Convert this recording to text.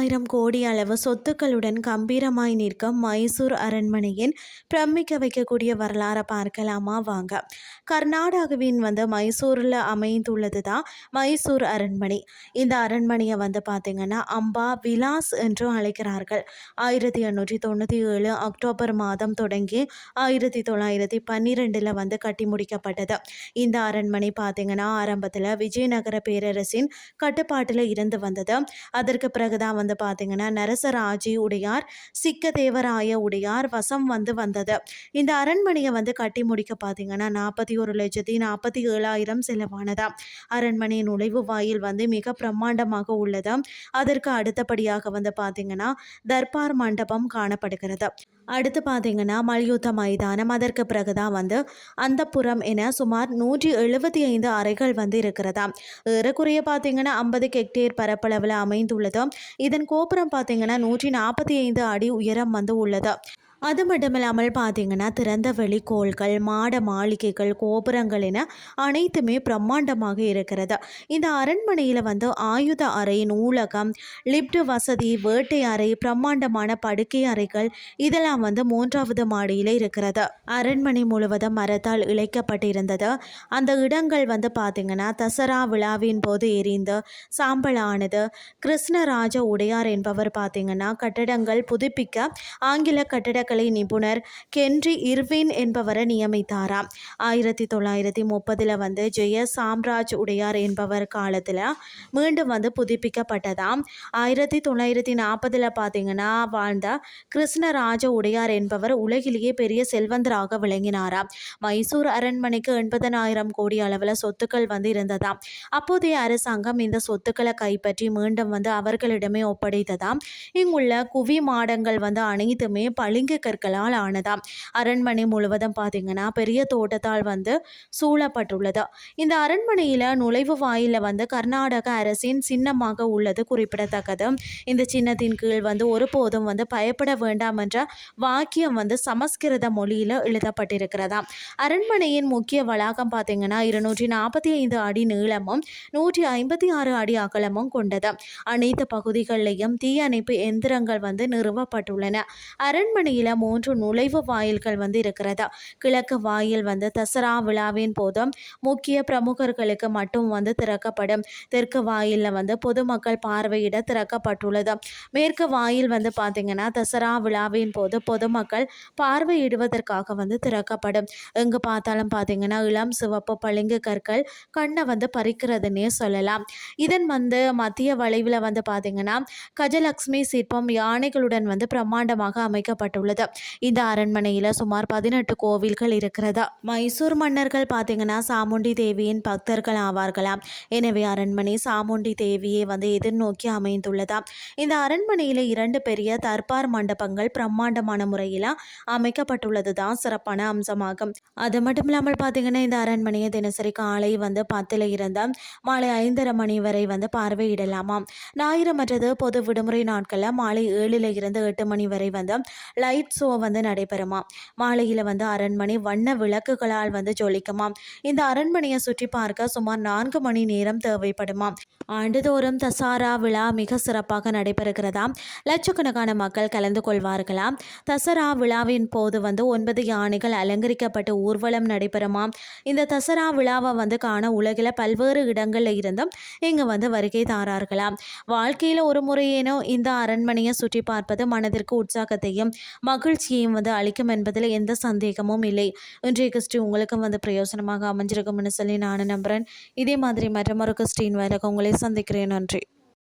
50,000 கோடி அளவு சொத்துக்களுடன் கம்பீரமாய் நிற்கும் மைசூர் அரண்மனையின் பிரமிக்க வைக்கக்கூடிய வரலாறை பார்க்கலாமா வாங்க. கர்நாடகாவின் மைசூரில் அமைந்துள்ளது தான் மைசூர் அரண்மனை. இந்த அரண்மனையை பார்த்தீங்கன்னா அம்பா விலாஸ் என்று அழைக்கிறார்கள். 1897 அக்டோபர் மாதம் தொடங்கி 1912 கட்டி முடிக்கப்பட்டது. இந்த அரண்மனை பார்த்தீங்கன்னா ஆரம்பத்தில் விஜயநகர பேரரசின் கட்டுப்பாட்டில் இருந்து வந்தது. அதற்கு பிறகுதான் பார்த்தீங்கன்னா நரசராஜி உடையார் சிக்கதேவராய உடையார் வசம் வந்தது. இந்த அரண்மனையை கட்டி முடிக்க பார்த்தீங்கன்னா 41,47,000 செலவானதா. அரண்மனை நுழைவு வாயில் மிக பிரம்மாண்டமாக உள்ளது. அதற்கு அடுத்தபடியாக பார்த்தீங்கன்னா தர்பார் மண்டபம் காணப்படுகிறது. அடுத்து பார்த்தீங்கன்னா மல்யுத்த மைதானம். அதற்கு பிறகுதான் அந்தப்புறம் என சுமார் 175 அறைகள் இருக்கிறதா. ஏறக்குறைய பார்த்தீங்கன்னா 50 ஹெக்டேர் பரப்பளவில் அமைந்துள்ளது. இதன் கோபுரம் பார்த்தீங்கன்னா 145 அடி உயரம் உள்ளது. அது மட்டும் இல்லாமல் பார்த்தீங்கன்னா திறந்த வெளி கோள்கள், மாட மாளிகைகள், கோபுரங்கள் என அனைத்துமே பிரம்மாண்டமாக இருக்கிறது. இந்த அரண்மனையில் ஆயுத அறை, நூலகம், லிப்ட் வசதி, வேட்டை அறை, பிரம்மாண்டமான படுக்கை அறைகள் இதெல்லாம் 3வது மாடியில் இருக்கிறது. அரண்மனை முழுவதும் மரத்தால் இழைக்கப்பட்டிருந்தது. அந்த இடங்கள் பார்த்தீங்கன்னா தசரா விழாவின் போது எரிந்து சாம்பலானது. கிருஷ்ணராஜ உடையார் என்பவர் பார்த்தீங்கன்னா கட்டடங்கள் புதுப்பிக்க ஆங்கில கட்டட நிபுணர் கென்றி இர்வின் என்பவரை நியமித்தாராம். 1930 ஜெய சாம்ராஜ் உடையார் என்பவர் காலத்தில் மீண்டும் புதுப்பிக்கப்பட்டதாம். 1940 பார்த்தீங்கன்னா வாழ்ந்த கிருஷ்ணராஜ உடையார் என்பவர் உலகிலேயே பெரிய செல்வந்தராக விளங்கினாராம். மைசூர் அரண்மனைக்கு 80,000 கோடி அளவில் சொத்துக்கள் இருந்ததாம். அப்போதைய அரசாங்கம் இந்த சொத்துக்களை கைப்பற்றி மீண்டும் அவர்களிடமே ஒப்படைத்ததாம். இங்குள்ள குவி மாடங்கள் அனைத்துமே பளிங்கு கற்களால் ஆனதாம். அரண்மனை முழுவதும் பார்த்தீங்கன்னா பெரிய தோட்டத்தால் சூழப்பட்டுள்ளது. இந்த அரண்மனையில் நுழைவு வாயில கர்நாடக அரசின் சின்னமாக உள்ளது குறிப்பிடத்தக்கது. இந்த சின்னத்தின் கீழ் ஒருபோதும் பயப்பட வேண்டாம் என்ற வாக்கியம் சமஸ்கிருத மொழியில் எழுதப்பட்டிருக்கிறதாம். அரண்மனையின் முக்கிய வளாகம் பார்த்தீங்கன்னா 245 அடி நீளமும் 156 அடி அகலமும் கொண்டது. அனைத்து பகுதிகளிலையும் தீயணைப்பு எந்திரங்கள் நிறுவப்பட்டுள்ளன. அரண்மனையில் 3 நுழைவு வாயில்கள் இருக்கிறதா. கிழக்கு வாயில் தசரா விழாவின் போதும் முக்கிய பிரமுகர்களுக்கு மட்டும் திறக்கப்படும். தெற்கு வாயிலில் பொதுமக்கள் பார்வையிட திறக்கப்பட்டுள்ளது. மேற்கு வாயில் பார்த்தீங்கன்னா தசரா விழாவின் போது பொதுமக்கள் பார்வையிடுவதற்காக திறக்கப்படும். எங்கு பார்த்தாலும் பார்த்தீங்கன்னா இளம் சிவப்பு பளிங்கு கற்கள் கண்ணை பறிக்கிறதுனே சொல்லலாம். இதன் மத்திய வளைவில் பார்த்தீங்கன்னா கஜலட்சுமி சிற்பம் யானைகளுடன் பிரம்மாண்டமாக அமைக்கப்பட்டுள்ளது. இந்த அரண்மனையில் சுமார் 18 கோவில்கள் இருக்கிறதா. மைசூர் மன்னர்கள் பார்த்தீங்கன்னா சாமுண்டி தேவியின் பக்தர்கள் ஆவார்களாம். எனவே அரண்மனை சாமுண்டி தேவியை எதிர்நோக்கி அமைந்துள்ளதா. இந்த அரண்மனையில் 2 பெரிய தர்பார் மண்டபங்கள் பிரம்மாண்டமான முறையில் அமைக்கப்பட்டுள்ளது தான் சிறப்பான அம்சமாகும். அது மட்டும் இல்லாமல் பார்த்தீங்கன்னா இந்த அரண்மனையை தினசரி காலை 10 இருந்து மாலை 5:30 மணி வரை பார்வையிடலாமாம். ஞாயிறு மற்றது பொது விடுமுறை நாட்களில் மாலை 7 இருந்து 8 மணி வரை லைட் ஷோ நடைபெறுமா. மாலையில் அரண்மனை வண்ண விளக்குகளால் ஜொலிக்குமாம். இந்த அரண்மனையை சுற்றி பார்க்க சுமார் 4 மணி நேரம் தேவைப்படுமாம். ஆண்டுதோறும் தசரா விழா மிக சிறப்பாக நடைபெறுகிறதாம். லட்சக்கணக்கான மக்கள் கலந்து கொள்வார்களாம். தசரா விழாவின் போது 9 யானைகள் அலங்கரிக்கப்பட்டு ஊர்வலம் நடைபெறுமாம். இந்த தசரா விழாவை காண உலகில் பல்வேறு இடங்களில் இருந்தும் இங்கு வருகை தாரார்களாம். வாழ்க்கையில் ஒரு முறையேனோ இந்த அரண்மனையை சுற்றி பார்ப்பது மனதிற்கு உற்சாகத்தையும் மகிழ்ச்சியையும் அளிக்கும் என்பதில் எந்த சந்தேகமும் இல்லை. இன்றைய கிறிஸ்டி உங்களுக்கும் பிரயோசனமாக அமைஞ்சிருக்கும்னு சொல்லி நான் நம்புகிறேன். இதே மாதிரி மற்றொரு கிறிஸ்டின் வேலைக்கு உங்களை சந்திக்கிறேன். நன்றி.